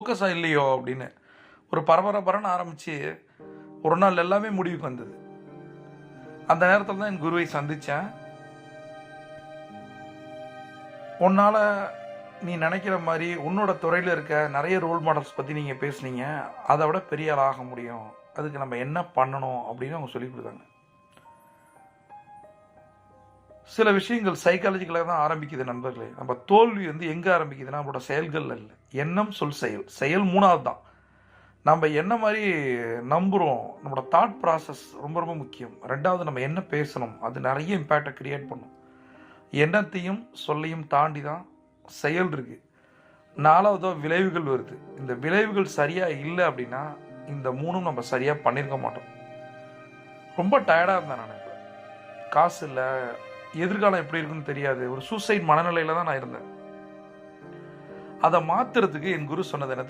ஃபோக்கஸாக இல்லையோ அப்படின்னு ஒரு பரபரன்னு ஆரம்பித்து ஒரு நாள் எல்லாமே முடிவுக்கு வந்தது. அந்த நேரத்தில் தான் என் குருவை சந்தித்தேன். உன்னால் நீ நினைக்கிற மாதிரி உன்னோட துறையில் இருக்க நிறைய ரோல் மாடல்ஸ் பற்றி நீங்கள் பேசுனீங்க, அதை விட பெரிய ஆள் ஆக முடியும், அதுக்கு நம்ம என்ன பண்ணணும் அப்படின்னு அவங்க சொல்லி கொடுத்தாங்க. சில விஷயங்கள் சைக்காலஜிக்கலாக தான் ஆரம்பிக்குது நண்பர்களே. நம்ம தோல்வி எங்கே ஆரம்பிக்குதுன்னா நம்மளோட செயல்கள் இல்லை. எண்ணம், சொல், செயல். செயல் மூணாவது தான். நம்ம என்ன மாதிரி நம்புகிறோம், நம்மளோட தாட் ப்ராசஸ் ரொம்ப ரொம்ப முக்கியம். ரெண்டாவது நம்ம என்ன பேசணும், அது நிறைய இம்பேக்டை கிரியேட் பண்ணும். எண்ணத்தையும் சொல்லையும் தாண்டி தான் செயல் இருக்குது. நாலாவதோ விளைவுகள் வருது. இந்த விளைவுகள் சரியாக இல்லை அப்படின்னா இந்த மூணும் நம்ம சரியாக பண்ணியிருக்க மாட்டோம். ரொம்ப டயர்டாக இருந்தேன் நான். இப்போ காசு இல்லை, எதிர்காலம் எப்படி இருக்குன்னு தெரியாது, ஒரு சூசைட் மனநிலையில் தான் நான் இருந்தேன். அதை மாற்றுறதுக்கு என் குரு சொன்னது என்ன